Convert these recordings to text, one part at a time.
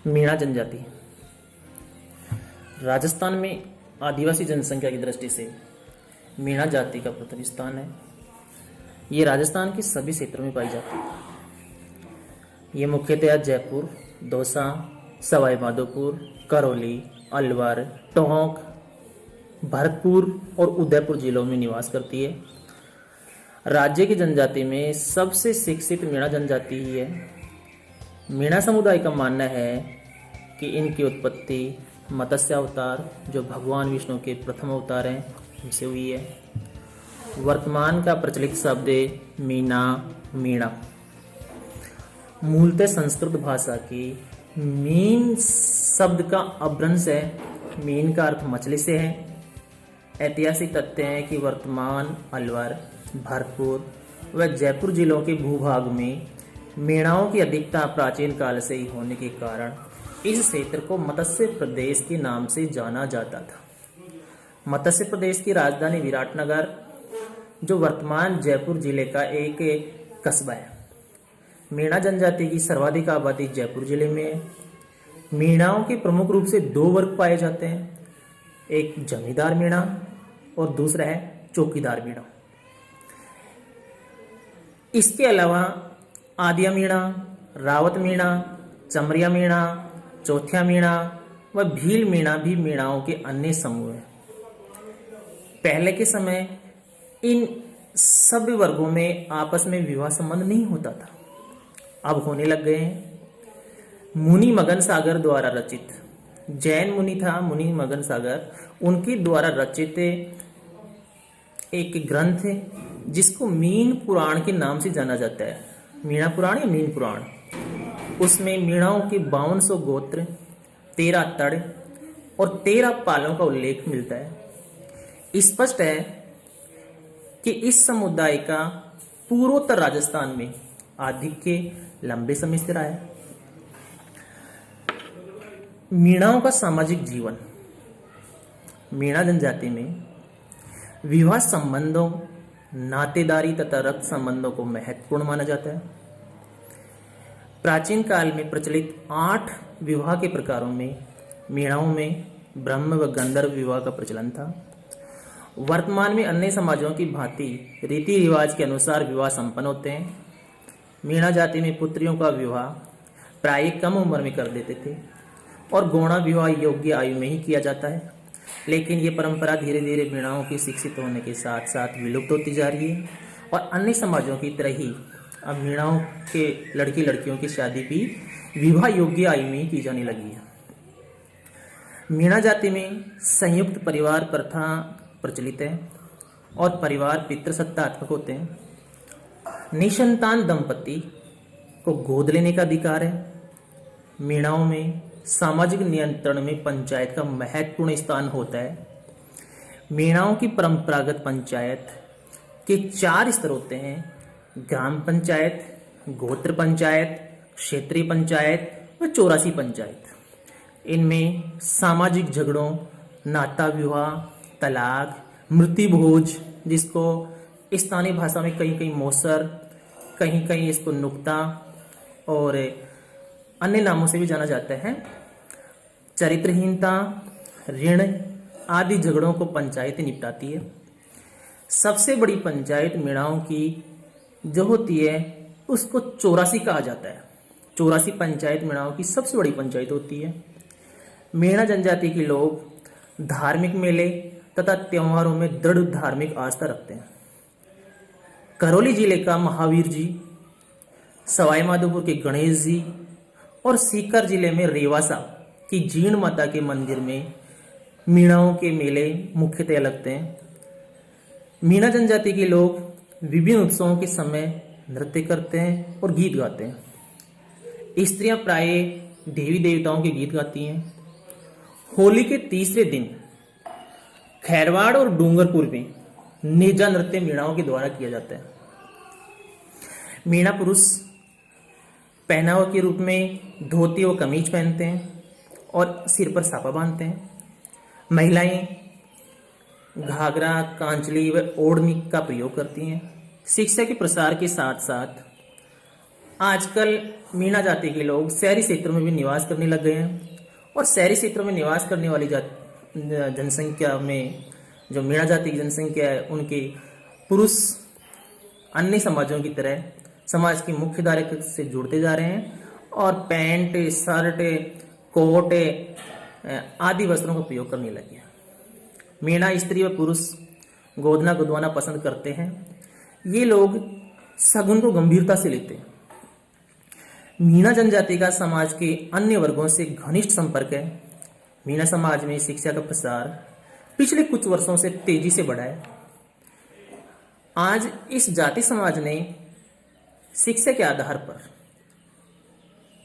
मीणा जनजाति राजस्थान में आदिवासी जनसंख्या की दृष्टि से मीणा जाति का प्रथम स्थान है। ये राजस्थान के सभी क्षेत्रों में पाई जाती है। ये मुख्यतया जयपुर, दौसा, सवाई माधोपुर, करौली, अलवर, टोंक, भरतपुर और उदयपुर जिलों में निवास करती है। राज्य की जनजाति में सबसे शिक्षित मीणा जनजाति ही है। मीणा समुदाय का मानना है कि इनकी उत्पत्ति मत्स्य अवतार, जो भगवान विष्णु के प्रथम अवतार हैं, उनसे हुई है। वर्तमान का प्रचलित शब्द है मीना, मीणा। मूलतः संस्कृत भाषा की मीन शब्द का अपभ्रंश है। मीन का अर्थ मछली से है। ऐतिहासिक तथ्य है कि वर्तमान अलवर, भरतपुर व जयपुर जिलों के भूभाग में मीणाओं की अधिकता प्राचीन काल से ही होने के कारण इस क्षेत्र को मत्स्य प्रदेश के नाम से जाना जाता था। मत्स्य प्रदेश की राजधानी विराटनगर, जो वर्तमान जयपुर जिले का एक कस्बा है। मीणा जनजाति की सर्वाधिक आबादी जयपुर जिले में है। मीणाओं के प्रमुख रूप से दो वर्ग पाए जाते हैं, एक जमींदार मीणा और दूसरा है चौकीदार मीणा। इसके अलावा आदिया मीणा, रावत मीणा, चमरिया मीणा, चौथिया मीणा व भील मीणा भी मीणाओं के अन्य समूह हैं। पहले के समय इन सभी वर्गों में आपस में विवाह संबंध नहीं होता था, अब होने लग गए हैं। मुनि मगन सागर द्वारा रचित, जैन मुनि था मुनि मगन सागर, उनके द्वारा रचित एक ग्रंथ है जिसको मीन पुराण के नाम से जाना जाता है। मीणा पुराण या मीन पुराण। उसमें मीणाओं के 5200 गोत्र, 13 तड़ और 13 पालों का उल्लेख मिलता है। स्पष्ट है कि इस समुदाय का पूर्वोत्तर राजस्थान में आधिक्य लंबे समय से रहा है। मीणाओं का सामाजिक जीवन। मीणा जनजाति में विवाह संबंधों, नातेदारी तथा रक्त संबंधों को महत्वपूर्ण माना जाता है। प्राचीन काल में प्रचलित 8 विवाह के प्रकारों में मीणाओं में ब्रह्म व गंधर्व विवाह का प्रचलन था। वर्तमान में अन्य समाजों की भांति रीति रिवाज के अनुसार विवाह संपन्न होते हैं। मीणा जाति में पुत्रियों का विवाह प्राय कम उम्र में कर देते थे और गौणा विवाह योग्य आयु में ही किया जाता है। लेकिन ये परंपरा धीरे धीरे मीणाओं की शिक्षित होने के साथ साथ विलुप्त होती जा रही है और अन्य समाजों की तरह ही अब मीणाओं के लड़की लड़कियों की शादी भी विवाह योग्य आयु में ही की जाने लगी है। मीणा जाति में संयुक्त परिवार प्रथा प्रचलित है और परिवार पितृसत्तात्मक होते हैं। निसंतान दंपति को गोद लेने का अधिकार है। मीणाओं में सामाजिक नियंत्रण में पंचायत का महत्वपूर्ण स्थान होता है। मीणाओं की परंपरागत पंचायत के 4 स्तर होते हैं: ग्राम पंचायत, गोत्र पंचायत, क्षेत्रीय पंचायत व 84 पंचायत। इनमें सामाजिक झगड़ों, नाता विवाह, तलाक, मृत्यु भोज, जिसको स्थानीय भाषा में कहीं कहीं मौसर, कहीं कहीं इसको नुक्ता और अन्य नामों से भी जाना जाता है, चरित्रहीनता, ऋण आदि झगड़ों को पंचायत निपटाती है। सबसे बड़ी पंचायत मीणाओं की जो होती है उसको 84 कहा जाता है। 84 पंचायत मीणाओं की सबसे बड़ी पंचायत होती है। मीणा जनजाति के लोग धार्मिक मेले तथा त्योहारों में दृढ़ धार्मिक आस्था रखते हैं। करौली जिले का महावीर जी, सवाई माधोपुर के गणेश जी और सीकर जिले में रेवासा की जीर्ण माता के मंदिर में मीणाओं के मेले मुख्यतः लगते हैं। मीणा जनजाति के लोग विभिन्न उत्सवों के समय नृत्य करते हैं और गीत गाते हैं। स्त्रियां प्राय देवी देवताओं के गीत गाती हैं। होली के तीसरे दिन खैरवाड़ और डूंगरपुर में नेजा नृत्य मीणाओं के द्वारा किया जाता है। मीणा पुरुष पहनावा के रूप में धोती और कमीज पहनते हैं और सिर पर साफा बांधते हैं। महिलाएं घाघरा, कांचली व ओढ़नी का प्रयोग करती हैं। शिक्षा के प्रसार के साथ साथ आजकल मीणा जाति के लोग शहरी क्षेत्रों में भी निवास करने लग गए हैं और शहरी क्षेत्रों में निवास करने वाली जनसंख्या में जो मीणा जाति की जनसंख्या है उनके पुरुष अन्य समाजों की तरह समाज की मुख्य धारा से जुड़ते जा रहे हैं और पैंट, शर्ट, कोट आदि वस्त्रों का प्रयोग करने लगे हैं। मीणा स्त्री व पुरुष गोदना गुदवाना पसंद करते हैं। ये लोग शगुन को गंभीरता से लेते हैं। मीणा जनजाति का समाज के अन्य वर्गों से घनिष्ठ संपर्क है। मीणा समाज में शिक्षा का प्रसार पिछले कुछ वर्षों से तेजी से बढ़ा है। आज इस जाति समाज ने शिक्षा के आधार पर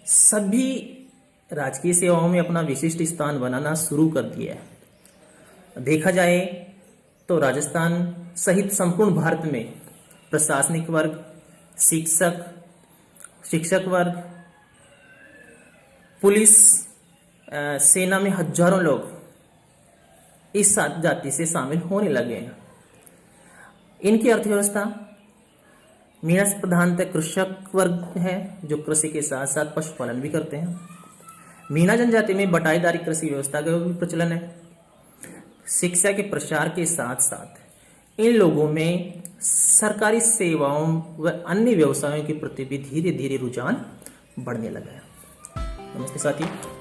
सभी राजकीय सेवाओं में अपना विशिष्ट स्थान बनाना शुरू कर दिया है। देखा जाए तो राजस्थान सहित संपूर्ण भारत में प्रशासनिक वर्ग, शिक्षक वर्ग, पुलिस, सेना में हजारों लोग इस जाति से शामिल होने लगे हैं। इनकी अर्थव्यवस्था मीणा प्रधानतः कृषक वर्ग है जो कृषि के साथ साथ पशुपालन भी करते हैं। मीणा जनजाति में बटाईदारी कृषि व्यवस्था का भी प्रचलन है। शिक्षा के प्रसार के साथ साथ इन लोगों में सरकारी सेवाओं व अन्य व्यवसायों के प्रति भी धीरे धीरे रुझान बढ़ने लगा है। नमस्ते साथियों।